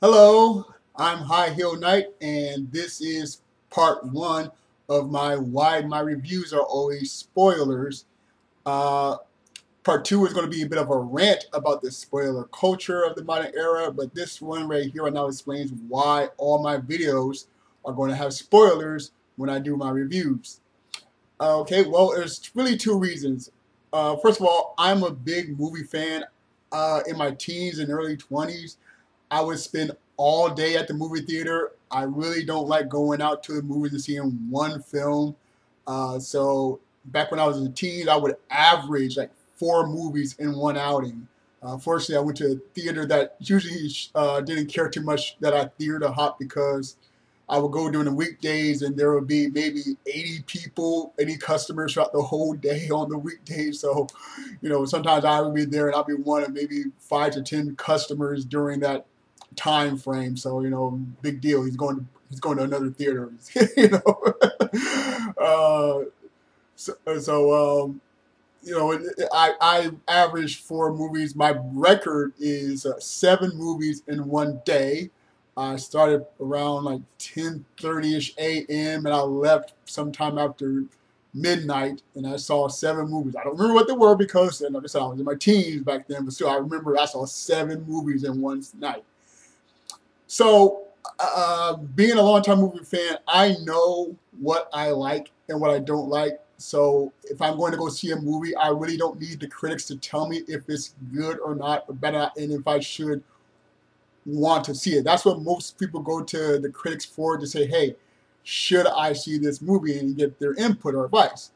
Hello, I'm High Heel Knight, and this is part one of why my reviews are always spoilers. Uh, Part two is going to be a bit of a rant about the spoiler culture of the modern era, but this one right here right now explains why all my videos are going to have spoilers when I do my reviews. Okay, well, there's really two reasons. First of all, I'm a big movie fan. In my teens and early 20s, I would spend all day at the movie theater. I really don't like going out to the movies and seeing one film. So back when I was a teen, I would average like four movies in one outing. Fortunately, I went to a theater that usually didn't care too much that I theater hop because I would go during the weekdays and there would be maybe 80 people, 80 customers throughout the whole day on the weekdays. So, sometimes I would be there and I'll be one of maybe 5 to 10 customers during that time frame. So, big deal. He's going to another theater. you know. uh, so, I averaged four movies. My record is 7 movies in one day. I started around like 10:30ish a.m. and I left sometime after midnight, and I saw 7 movies. I don't remember what they were because, like I said, I was in my teens back then, but still, I remember I saw 7 movies in one night. So, being a longtime movie fan, I know what I like and what I don't like. So, if I'm going to go see a movie, I really don't need the critics to tell me if it's good or not, or better, and if I should want to see it. That's what most people go to the critics for, to say, hey, should I see this movie, and get their input or advice.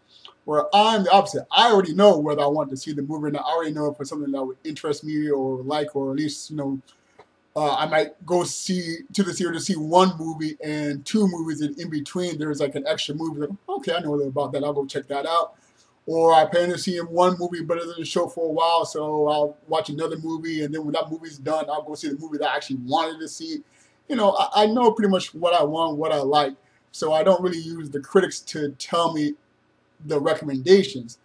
Where I'm the opposite. I already know whether I want to see the movie, and I already know if it's something that would interest me or like, or at least, I might go see to the theater to see one movie, and 2 movies in between there's like an extra movie. Like, okay, I know about that. I'll go check that out. Or I plan to see one movie, but it doesn't show for a while, so I'll watch another movie, and then when that movie's done, I'll go see the movie that I actually wanted to see. I know pretty much what I want, what I like, so I don't really use the critics to tell me the recommendations.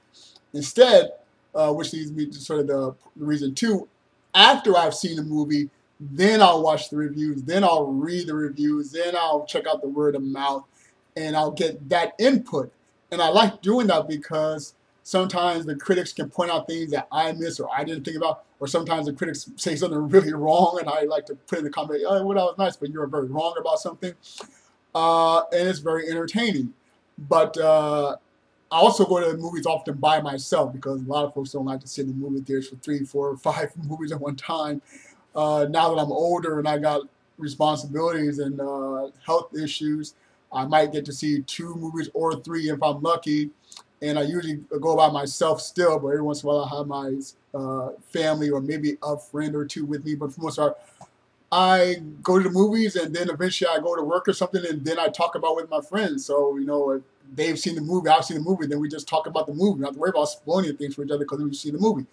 Instead, which leads me to sort of the reason two, after I've seen the movie, then I'll watch the reviews, then I'll read the reviews, then I'll check out the word of mouth, and I'll get that input. And I like doing that because sometimes the critics can point out things that I missed or I didn't think about, or sometimes the critics say something really wrong, and I like to put in the comment, oh, well, that was nice, but you were very wrong about something. And it's very entertaining. But I also go to the movies often by myself because a lot of folks don't like to sit in the movie theaters for 3, 4, 5 movies at one time. Now that I'm older and I got responsibilities and health issues, I might get to see 2 movies or 3 if I'm lucky. And I usually go by myself still, but every once in a while I have my family or maybe a friend or two with me. But for the most part, I go to the movies, and then eventually I go to work or something, and then I talk about it with my friends. So, if they've seen the movie, I've seen the movie, then we just talk about the movie. We don't have to worry about spoiling things for each other because we see the movie.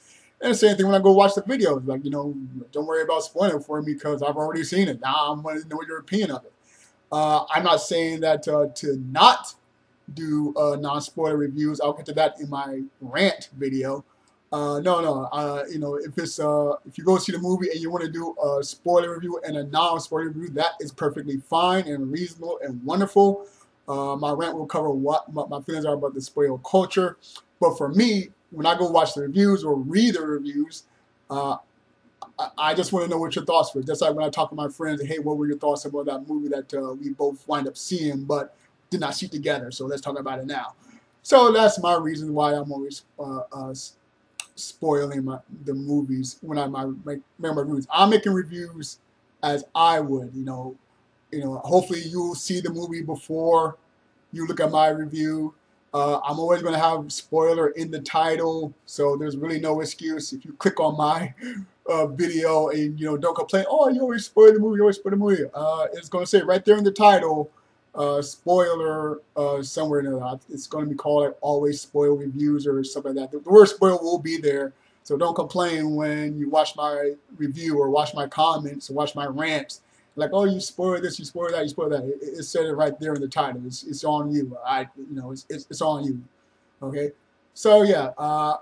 And the same thing when I go watch the videos. Like, don't worry about spoiling it for me because I've already seen it. Now I'm going to know your opinion of it. I'm not saying that to not do non-spoiler reviews. I'll get to that in my rant video. No. If you go see the movie and you want to do a spoiler review and a non-spoiler review, that is perfectly fine and reasonable and wonderful. My rant will cover what my feelings are about the spoiler culture. But for me, when I go watch the reviews or read the reviews, uh, I just want to know what your thoughts were. Just like when I talk to my friends, hey, what were your thoughts about that movie that we both wind up seeing but did not see together? So let's talk about it now. So that's my reason why I'm always spoiling the movies when I make my reviews. I'm making reviews as I would. Hopefully you'll see the movie before you look at my review. I'm always going to have spoiler in the title, so there's really no excuse. If you click on my video and don't complain, oh, you always spoil the movie, you always spoil the movie. It's going to say right there in the title, spoiler somewhere in there. It's going to be called like always spoil reviews or something like that. The word spoil will be there, so don't complain when you watch my review or watch my comments or watch my rants. Like, oh, you spoiled this, you spoiled that, you spoiled that. It said it right there in the title. It's on you. It's on you. Okay. So yeah, I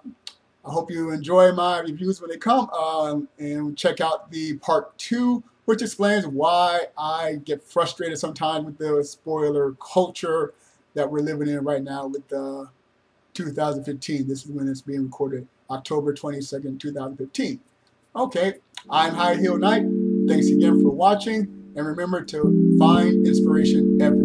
hope you enjoy my reviews when they come, and check out the part 2 which explains why I get frustrated sometimes with the spoiler culture that we're living in right now with 2015. This is when it's being recorded, October 22nd, 2015. Okay, I'm High Heel Knight. Thanks again for watching, and remember to find inspiration every